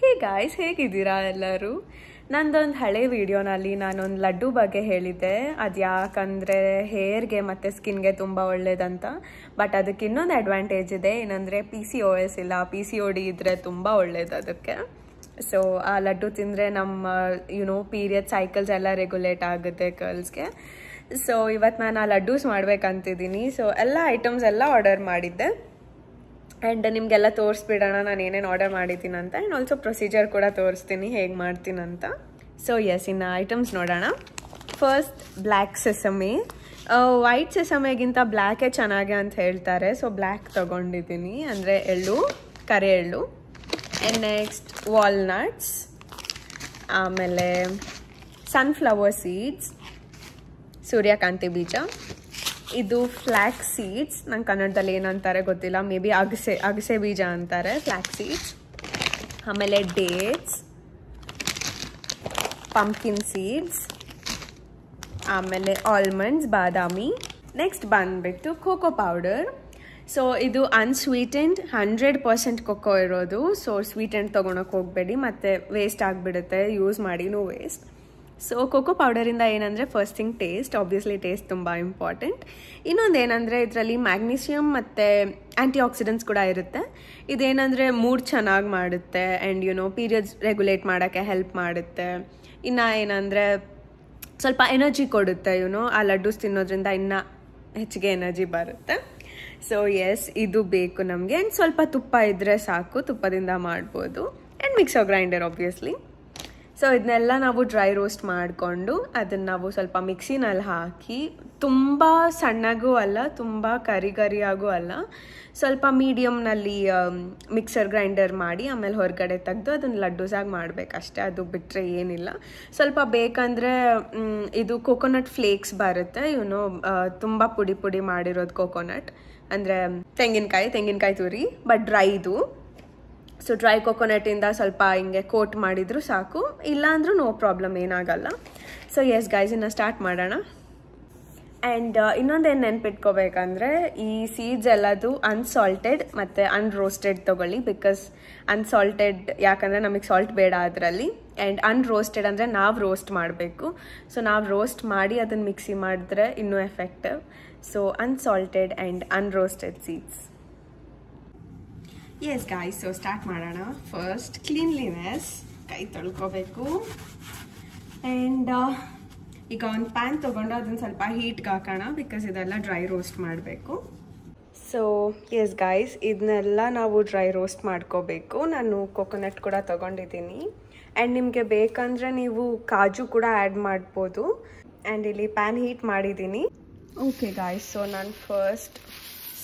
Hey guys, ಹೇಗಿದ್ದೀರಾ ಎಲ್ಲರೂ? ನಂದೊಂದು ಹಳೆ ವಿಡಿಯೋನಲ್ಲಿ ನಾನೊಂದು ಲಡ್ಡು ಬಗ್ಗೆ ಹೇಳಿದ್ದೆ. ಅದು ಯಾಕಂದರೆ ಹೇರ್ಗೆ ಮತ್ತು ಸ್ಕಿನ್ಗೆ ತುಂಬ ಒಳ್ಳೇದಂತ. ಬಟ್ ಅದಕ್ಕೆ ಇನ್ನೊಂದು ಅಡ್ವಾಂಟೇಜ್ ಇದೆ, ಏನಂದರೆ PCOS ಇಲ್ಲ, PCOD ಇದ್ದರೆ ತುಂಬ ಒಳ್ಳೇದು ಅದಕ್ಕೆ. ಸೊ ಆ ಲಡ್ಡು ತಿಂದರೆ ನಮ್ಮ ಪೀರಿಯಡ್ ಸೈಕಲ್ಸ್ ಎಲ್ಲ ರೆಗ್ಯುಲೇಟ್ ಆಗುತ್ತೆ ಗರ್ಲ್ಸ್ಗೆ. ಸೊ ಇವತ್ತು ನಾನು ಆ ಲಡ್ಡೂಸ್ ಮಾಡ್ಬೇಕಂತಿದ್ದೀನಿ. ಸೊ ಎಲ್ಲ ಐಟಮ್ಸ್ ಎಲ್ಲ ಆರ್ಡರ್ ಮಾಡಿದ್ದೆ ಆ್ಯಂಡ್ ನಿಮಗೆಲ್ಲ ತೋರಿಸ್ಬಿಡೋಣ ನಾನು ಏನೇನು ಆರ್ಡರ್ ಮಾಡಿದ್ದೀನಂತ. ಆ್ಯಂಡ್ ಆಲ್ಸೋ ಪ್ರೊಸೀಜರ್ ಕೂಡ ತೋರಿಸ್ತೀನಿ ಹೇಗೆ ಮಾಡ್ತೀನಂತ. ಸೊ ಇನ್ನು ಐಟಮ್ಸ್ ನೋಡೋಣ. First black sesame. ವೈಟ್ ಸೆಸಮಿಗಿಂತ ಬ್ಲ್ಯಾಕೇ ಚೆನ್ನಾಗೆ ಅಂತ ಹೇಳ್ತಾರೆ. ಸೊ ಬ್ಲ್ಯಾಕ್ ತೊಗೊಂಡಿದ್ದೀನಿ, ಅಂದರೆ ಎಳ್ಳು, ಕರೆ ಎಳ್ಳು. ಆ್ಯಂಡ್ ನೆಕ್ಸ್ಟ್ ವಾಲ್ನಟ್ಸ್, ಆಮೇಲೆ ಸನ್ಫ್ಲವರ್ ಸೀಡ್ಸ್, ಸೂರ್ಯಕಾಂತಿ ಬೀಜ. ಇದು ಫ್ಲ್ಯಾಕ್ಸ್ ಸೀಡ್ಸ್, ನಂಗೆ ಕನ್ನಡದಲ್ಲಿ ಏನಂತಾರೆ ಗೊತ್ತಿಲ್ಲ, ಮೇ ಬಿ ಅಗಸೆ ಬೀಜ ಅಂತಾರೆ, ಫ್ಲ್ಯಾಕ್ಸ್ ಸೀಡ್ಸ್. ಆಮೇಲೆ ಡೇಟ್ಸ್, ಪಂಪ್ಕಿನ್ ಸೀಡ್ಸ್, ಆಮೇಲೆ ಆಲ್ಮಂಡ್ಸ್, ಬಾದಾಮಿ. ನೆಕ್ಸ್ಟ್ ಬಂದುಬಿಟ್ಟು ಕೋಕೋ ಪೌಡರ್. ಸೊ ಇದು ಅನ್ಸ್ವೀಟೆಂಡ್ 100% ಕೊಕ್ಕೋ ಇರೋದು. ಸೊ ಸ್ವೀಟೆಂಡ್ ತೊಗೊಳಕ್ಕೆ ಹೋಗಬೇಡಿ, ಮತ್ತು ವೇಸ್ಟ್ ಆಗಿಬಿಡುತ್ತೆ, ಯೂಸ್ ಮಾಡಿನೂ ವೇಸ್ಟ್. ಸೊ ಕೋಕೋ ಪೌಡರಿಂದ ಏನಂದರೆ first thing taste, obviously taste ತುಂಬ ಇಂಪಾರ್ಟೆಂಟ್. ಇನ್ನೊಂದು ಏನಂದರೆ ಇದರಲ್ಲಿ ಮ್ಯಾಗ್ನೀಷಿಯಮ್ ಮತ್ತು ಆ್ಯಂಟಿ ಆಕ್ಸಿಡೆಂಟ್ಸ್ ಕೂಡ ಇರುತ್ತೆ. ಇದೇನಂದರೆ ಮೂಡ್ ಚೆನ್ನಾಗಿ ಮಾಡುತ್ತೆ ಆ್ಯಂಡ್ ಪೀರಿಯಡ್ಸ್ ರೆಗ್ಯುಲೇಟ್ ಮಾಡೋಕ್ಕೆ ಹೆಲ್ಪ್ ಮಾಡುತ್ತೆ. ಇನ್ನು ಏನಂದರೆ ಸ್ವಲ್ಪ ಎನರ್ಜಿ ಕೊಡುತ್ತೆ. ಆ ಲಡ್ಡೂಸ್ ತಿನ್ನೋದ್ರಿಂದ ಇನ್ನೂ ಹೆಚ್ಚಿಗೆ ಎನರ್ಜಿ ಬರುತ್ತೆ. ಸೊ ಇದು ಬೇಕು ನಮಗೆ. ಆ್ಯಂಡ್ ಸ್ವಲ್ಪ ತುಪ್ಪ ಇದ್ದರೆ ಸಾಕು, ತುಪ್ಪದಿಂದ ಮಾಡ್ಬೋದು. And mixer grinder obviously. So ಇದನ್ನೆಲ್ಲ ನಾವು ಡ್ರೈ ರೋಸ್ಟ್ ಮಾಡಿಕೊಂಡು ಅದನ್ನು ನಾವು ಸ್ವಲ್ಪ ಮಿಕ್ಸಿನಲ್ಲಿ ಹಾಕಿ, ತುಂಬ ಸಣ್ಣಗೂ ಅಲ್ಲ, ತುಂಬ ಕರಿಯಾಗೂ ಅಲ್ಲ, ಸ್ವಲ್ಪ ಮೀಡಿಯಮ್ನಲ್ಲಿ ಮಿಕ್ಸರ್ ಗ್ರೈಂಡರ್ ಮಾಡಿ ಆಮೇಲೆ ಹೊರಗಡೆ ತೆಗೆದು ಅದನ್ನು ಲಡ್ಡೂಸಾಗಿ ಮಾಡಬೇಕಷ್ಟೆ. ಅದು ಬಿಟ್ಟರೆ ಏನಿಲ್ಲ. ಸ್ವಲ್ಪ ಬೇಕಂದರೆ ಇದು ಕೋಕೋನಟ್ ಫ್ಲೇಕ್ಸ್ ಬರುತ್ತೆ, ತುಂಬ ಪುಡಿ ಮಾಡಿರೋದು ಕೋಕೋನಟ್, ಅಂದರೆ ತೆಂಗಿನಕಾಯಿ ತುರಿ, ಬಟ್ ಡ್ರೈದು. ಸೊ ಡ್ರೈ ಕೊಕೊನಟಿಂದ ಸ್ವಲ್ಪ ಹಿಂಗೆ ಕೋಟ್ ಮಾಡಿದ್ರು ಸಾಕು, ಇಲ್ಲಾಂದ್ರೂ ನೋ ಪ್ರಾಬ್ಲಮ್, ಏನಾಗಲ್ಲ. ಸೊ ಗೈಸ್, ಇನ್ನು ಸ್ಟಾರ್ಟ್ ಮಾಡೋಣ. ಆ್ಯಂಡ್ ಇನ್ನೊಂದೇನು ನೆನ್ಪಿಟ್ಕೋಬೇಕಂದ್ರೆ, ಈ ಸೀಡ್ಸ್ ಎಲ್ಲದು ಅನ್ಸಾಲ್ಟೆಡ್ ಮತ್ತು ಅನ್ರೋಸ್ಟೆಡ್ ತೊಗೊಳ್ಳಿ. ಬಿಕಾಸ್ ಅನ್ಸಾಲ್ಟೆಡ್ ಯಾಕಂದರೆ ನಮಗೆ ಸಾಲ್ಟ್ ಬೇಡ ಅದರಲ್ಲಿ. ಆ್ಯಂಡ್ ಅನ್ರೋಸ್ಟೆಡ್ ಅಂದರೆ ನಾವು ರೋಸ್ಟ್ ಮಾಡಬೇಕು. ಸೊ ನಾವು ರೋಸ್ಟ್ ಮಾಡಿ ಅದನ್ನು ಮಿಕ್ಸಿ ಮಾಡಿದ್ರೆ ಇನ್ನೂ effective. So unsalted and unroasted seeds. Guys, so start ಮಾಡೋಣ. ಫಸ್ಟ್ ಕ್ಲೀನ್ಲಿನೆಸ್, ಕೈ ತೊಳ್ಕೊಬೇಕು. ಆ್ಯಂಡ್ ಈಗ ಒಂದು ಪ್ಯಾನ್ ತೊಗೊಂಡು ಅದನ್ನು ಸ್ವಲ್ಪ ಹೀಟ್ಗೆ ಹಾಕೋಣ, ಬಿಕಾಸ್ ಇದೆಲ್ಲ ಡ್ರೈ ರೋಸ್ಟ್ ಮಾಡಬೇಕು. ಸೊ ಗಾಯ್ಸ್, ಇದನ್ನೆಲ್ಲ ನಾವು ಡ್ರೈ ರೋಸ್ಟ್ ಮಾಡ್ಕೋಬೇಕು. ನಾನು ಕೋಕೋನಟ್ ಕೂಡ ತೊಗೊಂಡಿದ್ದೀನಿ. ಆ್ಯಂಡ್ ನಿಮಗೆ ಬೇಕಂದರೆ ನೀವು ಕಾಜು ಕೂಡ ಆ್ಯಡ್ ಮಾಡ್ಬೋದು. ಆ್ಯಂಡ್ ಇಲ್ಲಿ ಪ್ಯಾನ್ ಹೀಟ್ ಮಾಡಿದ್ದೀನಿ. ಓಕೆ ಗಾಯ್ಸ್, ಸೊ ನಾನು ಫಸ್ಟ್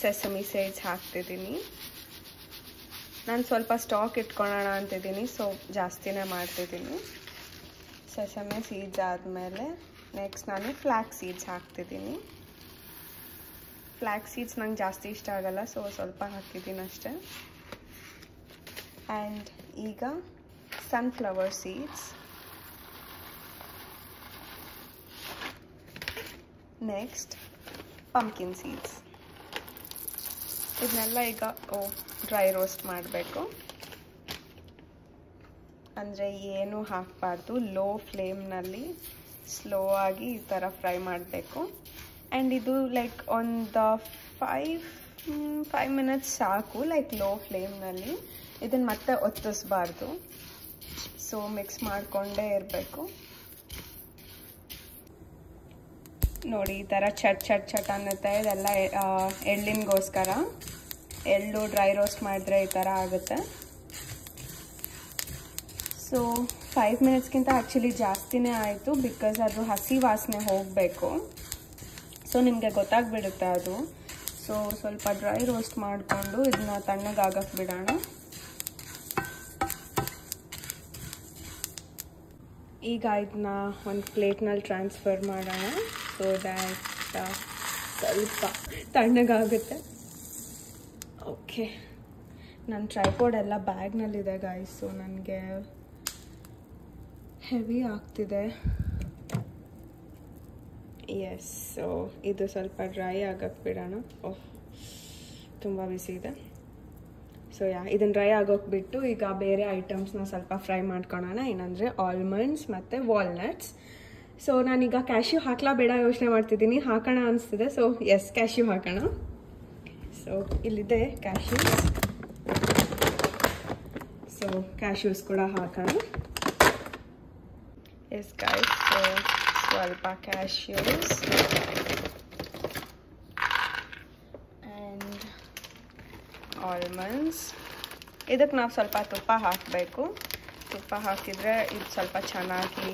ಸೆಸಮಿ ಸೀಡ್ಸ್ ಹಾಕ್ತಿದ್ದೀನಿ. ನಾನು ಸ್ವಲ್ಪ ಸ್ಟಾಕ್ ಇಟ್ಕೊಳ್ಳೋಣ ಅಂತಿದ್ದೀನಿ, ಸೊ ಜಾಸ್ತಿನೇ ಮಾಡ್ತಿದ್ದೀನಿ. ಸೆಸಮಿ ಸೀಡ್ಸ್ ಆದಮೇಲೆ ನೆಕ್ಸ್ಟ್ ನಾನು ಫ್ಲ್ಯಾಕ್ಸ್ ಸೀಡ್ಸ್ ಹಾಕ್ತಿದ್ದೀನಿ. ಫ್ಲ್ಯಾಕ್ಸ್ ಸೀಡ್ಸ್ ನಂಗೆ ಜಾಸ್ತಿ ಇಷ್ಟ ಆಗಲ್ಲ, ಸೊ ಸ್ವಲ್ಪ ಹಾಕಿದ್ದೀನಿ ಅಷ್ಟೇ. ಆ್ಯಂಡ್ ಈಗ sunflower seeds, next pumpkin seeds. ಇದನ್ನೆಲ್ಲ ಈಗ ಡ್ರೈ ರೋಸ್ಟ್ ಮಾಡಬೇಕು, ಅಂದರೆ ಏನೂ ಹಾಕಬಾರ್ದು. ಲೋ ಫ್ಲೇಮ್ನಲ್ಲಿ ಸ್ಲೋ ಆಗಿ ಈ ಥರ ಫ್ರೈ ಮಾಡಬೇಕು. ಆ್ಯಂಡ್ ಇದು ಲೈಕ್ ಒಂದು 5 ಮಿನಿಟ್ಸ್ ಸಾಕು, ಲೈಕ್ ಲೋ ಫ್ಲೇಮ್ನಲ್ಲಿ. ಇದನ್ನು ಮತ್ತೆ ಒತ್ತಿಸ್ಬಾರ್ದು, ಸೊ ಮಿಕ್ಸ್ ಮಾಡಿಕೊಂಡೇ ಇರಬೇಕು. ನೋಡಿ, ಈ ಥರ ಚಟ್ ಅನ್ನುತ್ತೆ. ಇದೆಲ್ಲ ಎಳ್ಳಿನಗೋಸ್ಕರ. ಎಳ್ಳು ಡ್ರೈ ರೋಸ್ಟ್ ಮಾಡಿದ್ರೆ ಈ ಥರ ಆಗುತ್ತೆ. ಸೊ 5 ಮಿನಿಟ್ಸ್ಗಿಂತ ಆ್ಯಕ್ಚುಲಿ ಜಾಸ್ತಿನೇ ಆಯಿತು, ಬಿಕಾಸ್ ಅದು ಹಸಿ ವಾಸನೆ ಹೋಗಬೇಕು. ಸೊ ನಿಮಗೆ ಗೊತ್ತಾಗ್ಬಿಡುತ್ತೆ ಅದು. ಸೊ ಸ್ವಲ್ಪ ಡ್ರೈ ರೋಸ್ಟ್ ಮಾಡಿಕೊಂಡು ಇದನ್ನ ತಣ್ಣಗಾಗಕ್ಕೆ ಬಿಡೋಣ. ಈಗ ಇದನ್ನ ಒಂದು ಪ್ಲೇಟ್ನಲ್ಲಿ ಟ್ರಾನ್ಸ್ಫರ್ ಮಾಡೋಣ, ಸೊ ದ್ಯಾಟ್ ಸ್ವಲ್ಪ ತಣ್ಣಗಾಗುತ್ತೆ. ಓಕೆ, ನನ್ನ ಟ್ರೈಪಾಡ್ ಎಲ್ಲ ಬ್ಯಾಗ್ನಲ್ಲಿದೆ ಗಾಯ್ಸ್, ಸೊ ನನಗೆ ಹೆವಿ ಆಗ್ತಿದೆ. ಸೊ ಇದು ಸ್ವಲ್ಪ ಡ್ರೈ ಆಗಕ್ಕೆ ಬಿಡೋಣ. ತುಂಬ ಬಿಸಿ ಇದೆ. ಸೊ ಇದನ್ನು ಡ್ರೈ ಆಗೋಕೆ ಬಿಟ್ಟು ಈಗ ಬೇರೆ ಐಟಮ್ಸ್ನ ಸ್ವಲ್ಪ ಫ್ರೈ ಮಾಡ್ಕೊಳ್ಳೋಣ. ಏನಂದರೆ ಆಲ್ಮಂಡ್ಸ್ ಮತ್ತು ವಾಲ್ನಟ್ಸ್. ಸೊ ನಾನೀಗ ಕ್ಯಾಶ್ಯೂ ಹಾಕ್ಲಾ ಬೇಡ ಯೋಚನೆ ಮಾಡ್ತಿದ್ದೀನಿ. ಹಾಕೋಣ ಅನಿಸ್ತಿದೆ. ಸೊ ಎಸ್, ಕ್ಯಾಶ್ಯೂ ಹಾಕೋಣ. ಸೊ ಇಲ್ಲಿದೆ ಕ್ಯಾಶ್ಯೂಸ್. ಸೊ ಕ್ಯಾಶ್ಯೂಸ್ ಕೂಡ ಹಾಕೋಣ. ಎಸ್ ಗೈಸ್, ಸೊ ಸ್ವಲ್ಪ ಕ್ಯಾಶ್ಯೂಸ್ ಆ್ಯಂಡ್ ಆಲ್ಮಂಡ್ಸ್. ಇದಕ್ಕೆ ನಾವು ಸ್ವಲ್ಪ ತುಪ್ಪ ಹಾಕಬೇಕು. ತುಪ್ಪ ಹಾಕಿದರೆ ಇದು ಸ್ವಲ್ಪ ಚೆನ್ನಾಗಿ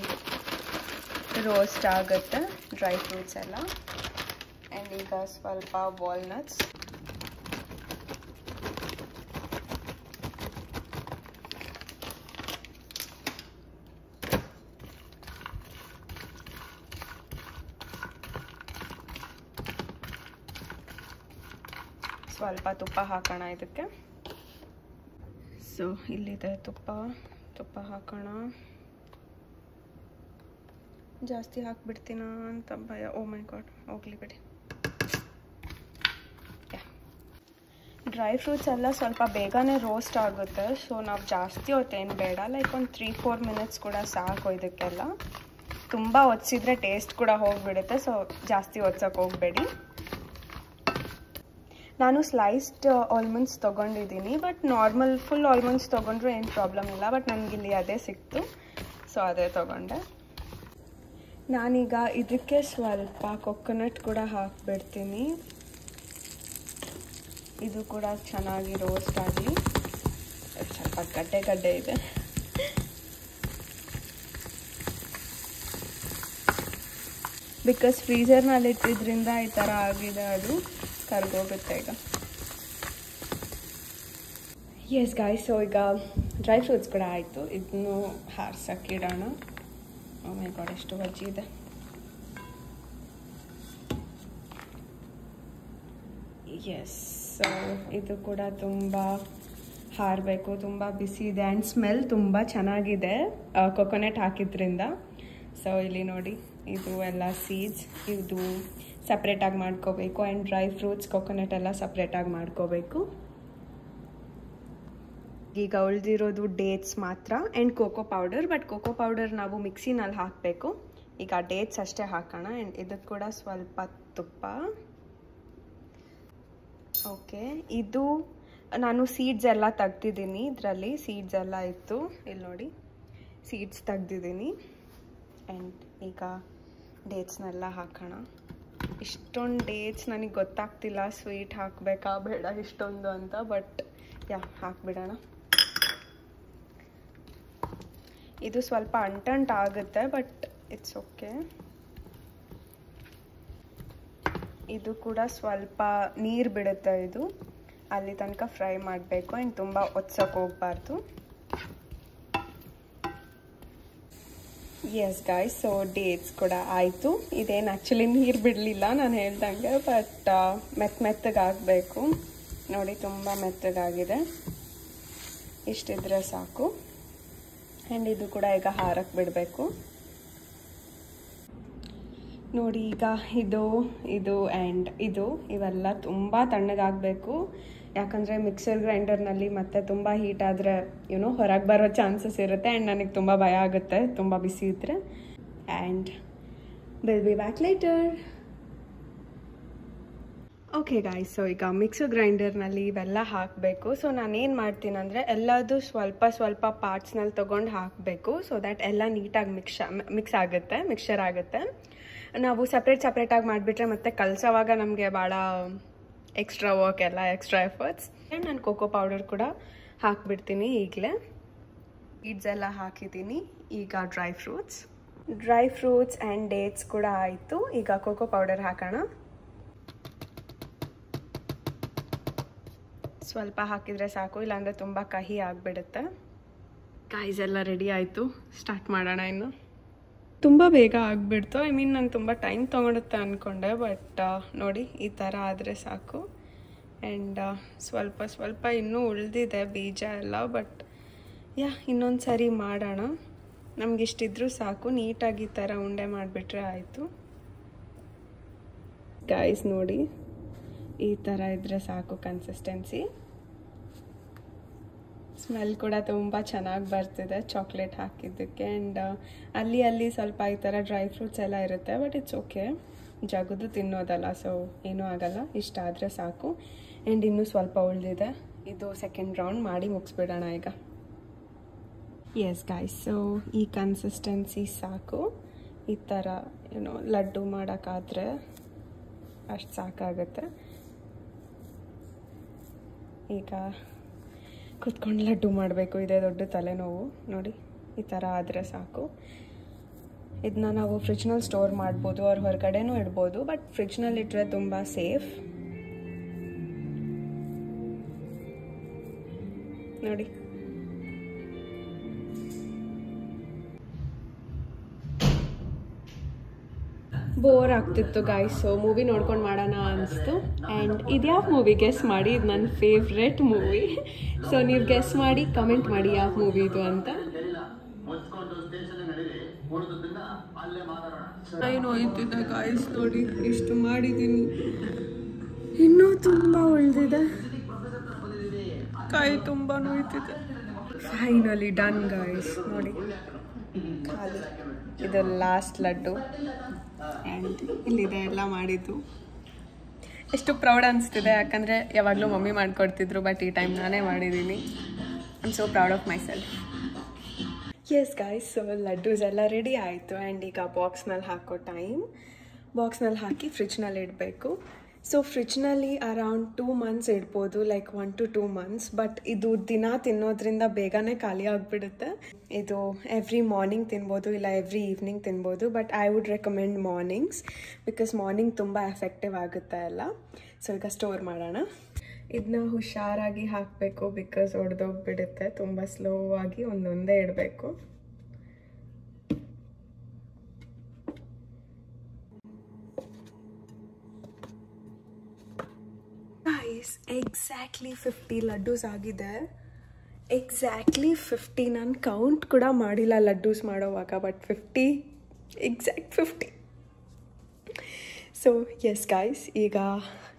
ರೋಸ್ಟ್ ಆಗುತ್ತೆ, ಡ್ರೈ ಫ್ರೂಟ್ಸ್ ಎಲ್ಲ. ಆ್ಯಂಡ್ ಈಗ ಸ್ವಲ್ಪ ವಾಲ್ನಟ್ಸ್. ಸ್ವಲ್ಪ ತುಪ್ಪ ಹಾಕೋಣ ಇದಕ್ಕೆ. ಸೊ ಇಲ್ಲಿದೆ ತುಪ್ಪ ಹಾಕೋಣ. ಜಾಸ್ತಿ ಹಾಕ್ಬಿಡ್ತೀನ ಅಂತ ಭಯ. ಓ ಮೈ ಗಾಡ್, ಹೋಗ್ಲಿ ಬಿಡಿ. ಡ್ರೈ ಫ್ರೂಟ್ಸ್ ಎಲ್ಲ ಸ್ವಲ್ಪ ಬೇಗನೆ ರೋಸ್ಟ್ ಆಗುತ್ತೆ. ಸೊ ನಾವು ಜಾಸ್ತಿ ಹೊತ್ತೇನು ಬೇಡ, ಲೈಕ್ ಒಂದು 3-4 ಮಿನಿಟ್ಸ್ ಕೂಡ ಸಾಕು ಇದಕ್ಕೆಲ್ಲ. ತುಂಬ ಒದಿಸಿದ್ರೆ ಟೇಸ್ಟ್ ಕೂಡ ಹೋಗಿಬಿಡುತ್ತೆ. ಸೊ ಜಾಸ್ತಿ ಒದ್ಸೋಕೆ ಹೋಗಬೇಡಿ. ನಾನು ಸ್ಲೈಸ್ಡ್ ಆಲ್ಮಂಡ್ಸ್ ತೊಗೊಂಡಿದ್ದೀನಿ, ಬಟ್ ನಾರ್ಮಲ್ ಫುಲ್ ಆಲ್ಮಂಡ್ಸ್ ತೊಗೊಂಡ್ರು ಏನು ಪ್ರಾಬ್ಲಮ್ ಇಲ್ಲ. ಬಟ್ ನನಗಿಲ್ಲಿ ಅದೇ ಸಿಕ್ತು, ಸೊ ಅದೇ ತೊಗೊಂಡೆ. ನಾನೀಗ ಇದಕ್ಕೆ ಸ್ವಲ್ಪ ಕೊಕೊನಟ್ ಕೂಡ ಹಾಕ್ಬಿಡ್ತೀನಿ. ಇದು ಕೂಡ ಚೆನ್ನಾಗಿ ರೋಸ್ಟ್ ಆಗಲಿ. ಸ್ವಲ್ಪ ಗಡ್ಡೆ ಇದೆ. ಬಿಕಾಸ್ ಫ್ರೀಜರ್ನಲ್ಲಿ ಇಟ್ಟಿದ್ರಿಂದ ಈ ಥರ ಆಗಿದೆ, ಅದು ಕರ್ಗೋಗುತ್ತೆ ಈಗ. ಎಸ್ ಗಾಯ್ಸ್, ಸೊ ಈಗ ಡ್ರೈ ಫ್ರೂಟ್ಸ್ ಕೂಡ ಆಯಿತು. ಇದನ್ನು ಹಾರ್ಸಕ್ಕಿಡೋಣ. ಓ ಮೈ ಗಾಡ್, ಎಷ್ಟು ವಜ್ಜಿ ಇದೆ. ಎಸ್, ಸೊ ಇದು ಕೂಡ ತುಂಬ ಹಾರಬೇಕು. ತುಂಬ ಬಿಸಿ ಇದೆ ಆ್ಯಂಡ್ ಸ್ಮೆಲ್ ತುಂಬ ಚೆನ್ನಾಗಿದೆ ಕೊಕೊನಟ್ ಹಾಕಿದ್ರಿಂದ. ಸೊ ಇಲ್ಲಿ ನೋಡಿ, ಇದು ಎಲ್ಲ ಸೀಡ್ಸ್ ಇದು ಸಪ್ರೇಟಾಗಿ ಮಾಡ್ಕೋಬೇಕು. ಆ್ಯಂಡ್ ಡ್ರೈ ಫ್ರೂಟ್ಸ್, ಕೊಕೊನಟ್ ಎಲ್ಲ ಸಪ್ರೇಟಾಗಿ ಮಾಡ್ಕೋಬೇಕು. ಈಗ ಉಳಿದಿರೋದು ಡೇಟ್ಸ್ ಮಾತ್ರ and cocoa powder. But cocoa powder ನಾವು ಮಿಕ್ಸಿನಲ್ಲಿ ಹಾಕಬೇಕು. ಈಗ ಡೇಟ್ಸ್ ಅಷ್ಟೇ ಹಾಕೋಣ. ಆ್ಯಂಡ್ ಇದಕ್ಕೆ ಕೂಡ ಸ್ವಲ್ಪ ತುಪ್ಪ. ಓಕೆ, ಇದು ನಾನು ಸೀಡ್ಸ್ ಎಲ್ಲ ತೆಗ್ದಿದ್ದೀನಿ. ಇದರಲ್ಲಿ ಸೀಡ್ಸ್ ಎಲ್ಲ ಇತ್ತು, ಇಲ್ಲಿ ನೋಡಿ ಸೀಡ್ಸ್ ತೆಗ್ದಿದ್ದೀನಿ. ಆ್ಯಂಡ್ ಈಗ ಡೇಟ್ಸ್ನೆಲ್ಲ ಹಾಕೋಣ. ಇಷ್ಟೊಂದು ಡೇಟ್ಸ್ ನನಗೆ ಗೊತ್ತಾಗ್ತಿಲ್ಲ, ಸ್ವೀಟ್ ಹಾಕಬೇಕಾ ಬೇಡ ಇಷ್ಟೊಂದು ಅಂತ. ಬಟ್ ಹಾಕ್ಬಿಡೋಣ. ಇದು ಸ್ವಲ್ಪ ಅಂಟಂಟ್ ಆಗುತ್ತೆ, ಬಟ್ ಇಟ್ಸ್ ಓಕೆ. ಇದು ಕೂಡ ಸ್ವಲ್ಪ ನೀರು ಬಿಡುತ್ತೆ. ಇದು ಅಲ್ಲಿ ತನಕ ಫ್ರೈ ಮಾಡಬೇಕು. ಆ್ಯಂಡ್ ತುಂಬ ಒತ್ಸೋಕೆ ಹೋಗಬಾರ್ದು. ಎಸ್ ಗಾಯ್ಸ್, ಸೊ ಡೇಟ್ಸ್ ಕೂಡ ಆಯಿತು. ಇದೇನು ಆ್ಯಕ್ಚುಲಿ ನೀರು ಬಿಡಲಿಲ್ಲ ನಾನು ಹೇಳ್ದಂಗೆ, ಬಟ್ ಮೆತ್ತಗಾಗಬೇಕು. ನೋಡಿ, ತುಂಬ ಮೆತ್ತಗಾಗಿದೆ. ಇಷ್ಟಿದ್ರೆ ಸಾಕು. ಆ್ಯಂಡ್ ಇದು ಕೂಡ ಈಗ ಹಾರಕ್ಕೆ ಬಿಡಬೇಕು. ನೋಡಿ, ಈಗ ಇದು ಆ್ಯಂಡ್ ಇವೆಲ್ಲ ತುಂಬ ತಣ್ಣಗಾಗಬೇಕು. ಯಾಕಂದರೆ ಮಿಕ್ಸರ್ ಗ್ರೈಂಡರ್ನಲ್ಲಿ ಮತ್ತೆ ತುಂಬ ಹೀಟ್ ಆದರೆ ಹೊರಗೆ ಬರೋ ಚಾನ್ಸಸ್ ಇರುತ್ತೆ. ಆ್ಯಂಡ್ ನನಗೆ ತುಂಬ ಭಯ ಆಗುತ್ತೆ ತುಂಬ ಬಿಸಿ ಇದ್ದರೆ. And will be back later. Okay guys, so ಈಗ ಮಿಕ್ಸರ್ ಗ್ರೈಂಡರ್ನಲ್ಲಿ ಇವೆಲ್ಲ ಹಾಕಬೇಕು. ಸೊ ನಾನೇನು ಮಾಡ್ತೀನಿ ಅಂದರೆ ಎಲ್ಲದು ಸ್ವಲ್ಪ ಸ್ವಲ್ಪ ಪಾರ್ಟ್ಸ್ನಲ್ಲಿ ತೊಗೊಂಡು ಹಾಕಬೇಕು. ಸೊ ದ್ಯಾಟ್ ಎಲ್ಲ ನೀಟಾಗಿ ಮಿಕ್ಸ್ಚರ್ ಆಗುತ್ತೆ. ನಾವು ಸಪ್ರೇಟಾಗಿ ಮಾಡಿಬಿಟ್ರೆ ಮತ್ತೆ ಕಲಸೋವಾಗ ನಮಗೆ ಭಾಳ ಎಕ್ಸ್ಟ್ರಾ ವರ್ಕ್ ಎಲ್ಲ, ಎಕ್ಸ್ಟ್ರಾ ಎಫರ್ಟ್ಸ್. ಆ್ಯಂಡ್ ನಾನು ಕೋಕೋ ಪೌಡರ್ ಕೂಡ ಹಾಕಿಬಿಡ್ತೀನಿ ಈಗಲೇ. ಸೀಡ್ಸ್ ಎಲ್ಲ ಹಾಕಿದ್ದೀನಿ. ಈಗ ಡ್ರೈ ಫ್ರೂಟ್ಸ್ ಆ್ಯಂಡ್ ಡೇಟ್ಸ್ ಕೂಡ ಆಯಿತು. ಈಗ ಕೋಕೋ ಪೌಡರ್ ಹಾಕೋಣ. ಸ್ವಲ್ಪ ಹಾಕಿದರೆ ಸಾಕು, ಇಲ್ಲಾಂದರೆ ತುಂಬ ಕಹಿ ಆಗಿಬಿಡುತ್ತೆ. ಗಾಯ್ಸ್ ಎಲ್ಲ ರೆಡಿ ಆಯಿತು. ಸ್ಟಾರ್ಟ್ ಮಾಡೋಣ. ಇನ್ನು ತುಂಬ ಬೇಗ ಆಗಿಬಿಡ್ತು. ನಾನು ತುಂಬ ಟೈಮ್ ತೊಗೊಳುತ್ತೆ ಅಂದ್ಕೊಂಡೆ, ಬಟ್ ನೋಡಿ ಈ ಥರ ಆದರೆ ಸಾಕು. ಆ್ಯಂಡ್ ಸ್ವಲ್ಪ ಇನ್ನೂ ಉಳಿದಿದೆ ಬೀಜ ಎಲ್ಲ, ಬಟ್ ಇನ್ನೊಂದು ಸರಿ ಮಾಡೋಣ. ನಮಗಿಷ್ಟಿದ್ರೂ ಸಾಕು. ನೀಟಾಗಿ ಈ ಥರ ಉಂಡೆ ಮಾಡಿಬಿಟ್ರೆ ಆಯಿತು. ಗಾಯ್ಸ್ ನೋಡಿ, ಈ ಥರ ಇದ್ದರೆ ಸಾಕು ಕನ್ಸಿಸ್ಟೆನ್ಸಿ. ಸ್ಮೆಲ್ ಕೂಡ ತುಂಬ ಚೆನ್ನಾಗಿ ಬರ್ತಿದೆ ಚಾಕ್ಲೇಟ್ ಹಾಕಿದ್ದಕ್ಕೆ. ಆ್ಯಂಡ್ ಅಲ್ಲಿ ಸ್ವಲ್ಪ ಈ ಥರ ಡ್ರೈ ಫ್ರೂಟ್ಸ್ ಎಲ್ಲ ಇರುತ್ತೆ, ಬಟ್ ಇಟ್ಸ್ ಓಕೆ, ಜಗದು ತಿನ್ನೋದಲ್ಲ, ಸೊ ಏನೂ ಆಗಲ್ಲ, ಇಷ್ಟ ಆದರೆ ಸಾಕು. ಆ್ಯಂಡ್ ಇನ್ನೂ ಸ್ವಲ್ಪ ಉಳಿದಿದೆ, ಇದು ಸೆಕೆಂಡ್ ರೌಂಡ್ ಮಾಡಿ ಮುಗಿಸ್ಬಿಡೋಣ ಈಗ. ಎಸ್ ಗಾಯ್ಸ್, ಸೊ ಈ ಕನ್ಸಿಸ್ಟೆನ್ಸಿ ಸಾಕು. ಈ ಥರ ಏನೋ ಲಡ್ಡು ಮಾಡೋಕ್ಕಾದ್ರೆ ಅಷ್ಟು ಸಾಕಾಗುತ್ತೆ. ಈಗ ಕುತ್ಕೊಂಡು ಲಡ್ಡು ಮಾಡಬೇಕು, ಇದೇ ದೊಡ್ಡ ತಲೆನೋವು. ನೋಡಿ, ಈ ಥರ ಆದರೆ ಸಾಕು. ಇದನ್ನ ನಾವು ಫ್ರಿಜ್ನಲ್ಲಿ ಸ್ಟೋರ್ ಮಾಡ್ಬೋದು, ಅವ್ರ ಹೊರಗಡೆನೂ ಇಡ್ಬೋದು, ಬಟ್ ಫ್ರಿಜ್ನಲ್ಲಿ ಇಟ್ಟರೆ ತುಂಬ ಸೇಫ್. ನೋಡಿ, ಬೋರ್ ಆಗ್ತಿತ್ತು ಗಾಯ್ಸ್, ಸೊ ಮೂವಿ ನೋಡ್ಕೊಂಡು ಮಾಡೋಣ ಅನಿಸ್ತು. ಆ್ಯಂಡ್ ಇದ್ಯಾವ ಮೂವಿ ಗೆಸ್ ಮಾಡಿ, ಇದು ನನ್ನ ಫೇವ್ರೆಟ್ ಮೂವಿ. ಸೊ ನೀವು ಗೆಸ್ ಮಾಡಿ ಕಮೆಂಟ್ ಮಾಡಿ ಯಾವ ಮೂವಿ ಇದು ಅಂತ. ನೋಯ್ತಿದೆ ಗಾಯ್ಸ್, ನೋಡಿ ಇಷ್ಟು ಮಾಡಿದ್ದೀನಿ, ಇನ್ನೂ ತುಂಬ ಉಳಿದಿದೆ, ಕೈ ತುಂಬ ನೋಯ್ತಿದೆ. ಫೈನಲಿ ಡನ್ ಗಾಯ್ಸ್, ನೋಡಿ ಖಾಲಿ. ಇದು ಲಾಸ್ಟ್ ಲಡ್ಡು ಆ್ಯಂಡ್ ಇಲ್ಲಿದೆ ಎಲ್ಲ ಮಾಡಿದ್ದು. ಎಷ್ಟು ಪ್ರೌಡ್ ಅನಿಸ್ತಿದೆ, ಯಾಕಂದರೆ ಯಾವಾಗಲೂ ಮಮ್ಮಿ ಮಾಡಿಕೊಡ್ತಿದ್ರು, ಬಟ್ ಈ ಟೈಮ್ ನಾನೇ ಮಾಡಿದ್ದೀನಿ. I am so proud of myself. Yes guys, so laddoos ಎಲ್ಲ ರೆಡಿ ಆಯಿತು. ಆ್ಯಂಡ್ ಈಗ ಬಾಕ್ಸ್ನಲ್ಲಿ ಹಾಕೋ ಟೈಮ್. ಬಾಕ್ಸ್ನಲ್ಲಿ ಹಾಕಿ ಫ್ರಿಜ್ನಲ್ಲಿ ಇಡಬೇಕು. ಸೊ ಫ್ರಿಜ್ನಲ್ಲಿ ಅರೌಂಡ್ 2 months ಇಡ್ಬೋದು, ಲೈಕ್ 1 to 2 months. ಬಟ್ ಇದು ದಿನ ತಿನ್ನೋದ್ರಿಂದ ಬೇಗನೆ ಖಾಲಿ ಆಗಿಬಿಡುತ್ತೆ. ಇದು ಎವ್ರಿ ಮಾರ್ನಿಂಗ್ ತಿನ್ಬೋದು, ಇಲ್ಲ ಎವ್ರಿ ಈವ್ನಿಂಗ್ ತಿನ್ಬೋದು, but I would recommend mornings, because morning ತುಂಬ ಎಫೆಕ್ಟಿವ್ ಆಗುತ್ತೆ ಎಲ್ಲ. ಸೊ ಈಗ ಸ್ಟೋರ್ ಮಾಡೋಣ. ಇದನ್ನ ಹುಷಾರಾಗಿ ಹಾಕಬೇಕು, ಬಿಕಾಸ್ ಒಡೆದೋಗ್ಬಿಡುತ್ತೆ. ತುಂಬ ಸ್ಲೋ ಆಗಿ ಒಂದೊಂದೇ ಇಡಬೇಕು. ಎಕ್ಸಾಕ್ಟ್ಲಿ 50 ಲಡ್ಡೂಸ್ ಆಗಿದೆ. ಎಕ್ಸಾಕ್ಟ್ಲಿ 50. ನಾನು ಕೌಂಟ್ ಕೂಡ ಮಾಡಿಲ್ಲ ಲಡ್ಡೂಸ್ ಮಾಡೋವಾಗ, but 50, exact 50. So yes guys, ಈಗ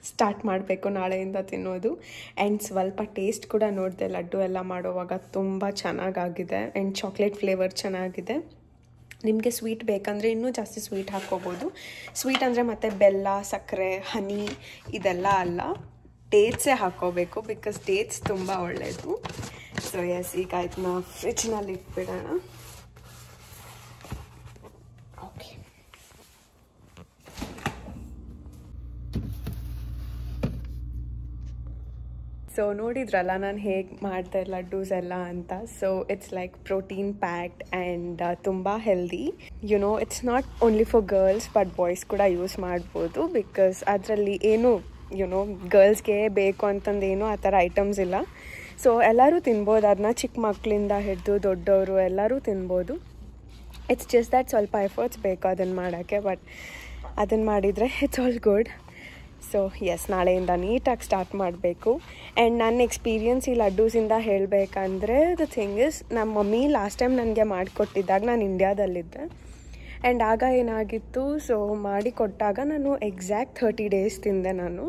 ಸ್ಟಾರ್ಟ್ ಮಾಡಬೇಕು ನಾಳೆಯಿಂದ ತಿನ್ನೋದು. ಆ್ಯಂಡ್ ಸ್ವಲ್ಪ ಟೇಸ್ಟ್ ಕೂಡ ನೋಡಿದೆ, ಲಡ್ಡು ಎಲ್ಲ ಮಾಡೋವಾಗ ತುಂಬ ಚೆನ್ನಾಗಾಗಿದೆ. ಆ್ಯಂಡ್ ಚಾಕ್ಲೇಟ್ ಫ್ಲೇವರ್ ಚೆನ್ನಾಗಿದೆ. ನಿಮಗೆ ಸ್ವೀಟ್ ಬೇಕಂದರೆ ಇನ್ನೂ ಜಾಸ್ತಿ ಸ್ವೀಟ್ ಹಾಕ್ಕೋಬೋದು. ಸ್ವೀಟ್ ಅಂದರೆ ಮತ್ತೆ ಬೆಲ್ಲ, ಸಕ್ಕರೆ, ಹನಿ ಇದೆಲ್ಲ ಅಲ್ಲ, ಡೇಟ್ಸೇ ಹಾಕ್ಕೋಬೇಕು, ಬಿಕಾಸ್ ಡೇಟ್ಸ್ ತುಂಬ ಒಳ್ಳೆಯದು. ಸೊ ಎಸ್, ಈಗ ಇದನ್ನ ಫ್ರಿಜ್ನಲ್ಲಿ ಇಟ್ಬಿಡೋಣ. ಓಕೆ, ಸೊ ನೋಡಿದ್ರಲ್ಲ ನಾನು ಹೇಗೆ ಮಾಡಿದೆ ಲಡ್ಡೂಸ್ ಎಲ್ಲ ಅಂತ. So it's like protein packed and ತುಂಬ healthy. It's not only for girls, but boys ಕೂಡ ಯೂಸ್ ಮಾಡ್ಬೋದು, ಬಿಕಾಸ್ ಅದರಲ್ಲಿ ಏನು ಗರ್ಲ್ಸ್ಗೆ ಬೇಕು ಅಂತಂದೇನು ಆ ಥರ ಐಟಮ್ಸ್ ಇಲ್ಲ. ಸೊ ಎಲ್ಲರೂ ತಿನ್ಬೋದು ಅದನ್ನ, ಚಿಕ್ಕ ಮಕ್ಕಳಿಂದ ಹಿಡಿದು ದೊಡ್ಡವರು ಎಲ್ಲರೂ ತಿನ್ಬೋದು. ಇಟ್ಸ್ ಜಸ್ಟ್ ದ್ಯಾಟ್ ಸ್ವಲ್ಪ ಎಫರ್ಟ್ಸ್ ಬೇಕು ಅದನ್ನು ಮಾಡೋಕ್ಕೆ, ಬಟ್ ಅದನ್ನು ಮಾಡಿದರೆ it's all good. So yes, ನಾಳೆಯಿಂದ ನೀಟಾಗಿ ಸ್ಟಾರ್ಟ್ ಮಾಡಬೇಕು. ಆ್ಯಂಡ್ ನನ್ನ ಎಕ್ಸ್ಪೀರಿಯನ್ಸ್ ಈ ಲಡ್ಡೂಸಿಂದ ಹೇಳಬೇಕಂದ್ರೆ, ದ ಥಿಂಗ್ ಇಸ್, ನಮ್ಮ ಮಮ್ಮಿ ಲಾಸ್ಟ್ ಟೈಮ್ ನನಗೆ ಮಾಡಿಕೊಟ್ಟಿದ್ದಾಗ ನಾನು ಇಂಡಿಯಾದಲ್ಲಿದ್ದೆ. ಆ್ಯಂಡ್ ಆಗ ಏನಾಗಿತ್ತು, ಸೊ ಮಾಡಿ ಕೊಟ್ಟಾಗ ನಾನು ಎಕ್ಸಾಕ್ಟ್ 30 days ತಿಂದೆ ನಾನು.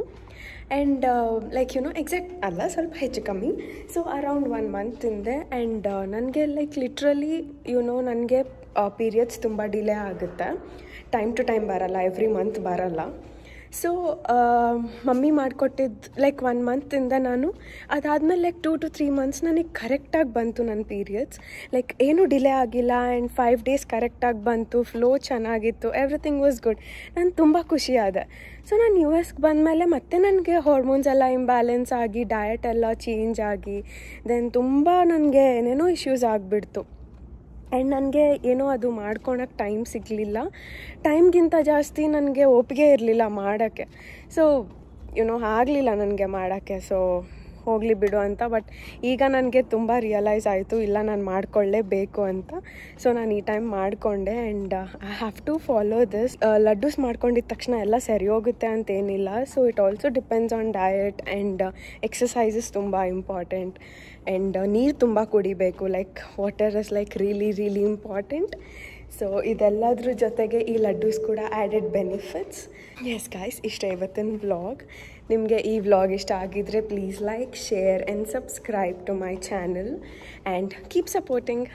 ಆ್ಯಂಡ್ ಲೈಕ್ ಎಕ್ಸಾಕ್ಟ್ ಅಲ್ಲ, ಸ್ವಲ್ಪ ಹೆಚ್ಚು ಕಮ್ಮಿ. ಸೊ ಅರೌಂಡ್ 1 month ತಿಂದೆ. ಆ್ಯಂಡ್ ನನಗೆ ಲೈಕ್ ಲಿಟ್ರಲಿ ನನಗೆ ಪೀರಿಯಡ್ಸ್ ತುಂಬ ಡಿಲೇ ಆಗುತ್ತೆ. ಟೈಮ್ ಟು ಟೈಮ್ ಬರಲ್ಲ, ಎವ್ರಿ ಮಂತ್ ಬರಲ್ಲ. ಸೊ ಮಮ್ಮಿ ಮಾಡಿಕೊಟ್ಟಿದ್ದು ಲೈಕ್ 1 month ನಾನು, ಅದಾದಮೇಲೆ ಲೈಕ್ 2 to 3 months ನನಗೆ ಕರೆಕ್ಟಾಗಿ ಬಂತು ನನ್ನ ಪೀರಿಯಡ್ಸ್. ಲೈಕ್ ಏನೂ ಡಿಲೇ ಆಗಿಲ್ಲ. ಆ್ಯಂಡ್ 5 days ಕರೆಕ್ಟಾಗಿ ಬಂತು, ಫ್ಲೋ ಚೆನ್ನಾಗಿತ್ತು, ಎವ್ರಿಥಿಂಗ್ ವಾಸ್ ಗುಡ್. ನಾನು ತುಂಬ ಖುಷಿಯಾದೆ. ಸೊ ನಾನು US ಬಂದಮೇಲೆ ಮತ್ತೆ ನನಗೆ ಹಾರ್ಮೋನ್ಸ್ ಎಲ್ಲ ಇಂಬ್ಯಾಲೆನ್ಸ್ ಆಗಿ, ಡಯಟ್ ಎಲ್ಲ ಚೇಂಜ್ ಆಗಿ, ದೆನ್ ತುಂಬ ನನಗೆ ಏನೇನೋ ಇಶ್ಯೂಸ್ ಆಗಿಬಿಡ್ತು. ಆ್ಯಂಡ್ ನನಗೆ ಏನೋ ಅದು ಮಾಡ್ಕೊಳಕ್ಕೆ ಟೈಮ್ ಸಿಗಲಿಲ್ಲ. ಟೈಮ್ಗಿಂತ ಜಾಸ್ತಿ ನನಗೆ ಒಪ್ಪಿಗೆ ಇರಲಿಲ್ಲ ಮಾಡೋಕ್ಕೆ. ಸೊ ಆಗಲಿಲ್ಲ ನನಗೆ ಮಾಡೋಕ್ಕೆ. ಸೊ ಹೋಗಲಿ ಬಿಡು ಅಂತ. ಬಟ್ ಈಗ ನನಗೆ ತುಂಬ ರಿಯಲೈಸ್ ಆಯಿತು, ಇಲ್ಲ ನಾನು ಮಾಡ್ಕೊಳ್ಳೇಬೇಕು ಅಂತ. ಸೊ ನಾನು ಈ ಟೈಮ್ ಮಾಡಿಕೊಂಡೆ. And I have to follow this. Laddoos ಮಾಡ್ಕೊಂಡಿದ್ದ ತಕ್ಷಣ ಎಲ್ಲ ಸರಿ ಹೋಗುತ್ತೆ ಅಂತೇನಿಲ್ಲ. So it also depends on diet and exercises ತುಂಬ ಇಂಪಾರ್ಟೆಂಟ್. ಆ್ಯಂಡ್ ನೀರು ತುಂಬ ಕುಡಿಬೇಕು. Like water is like really important. So ಇದೆಲ್ಲದ್ರ ಜೊತೆಗೆ ಈ ಲಡ್ಡೂಸ್ ಕೂಡ ಆ್ಯಡೆಡ್ ಬೆನಿಫಿಟ್ಸ್. ಎಸ್ ಗಾಯ್ಸ್, ಇಷ್ಟೇ ಇವತ್ತಿನ ವ್ಲಾಗ್. ನಿಮಗೆ ಈ ವ್ಲಾಗ್ ಇಷ್ಟ ಆಗಿದ್ರೆ please like, share and subscribe to my channel and keep supporting.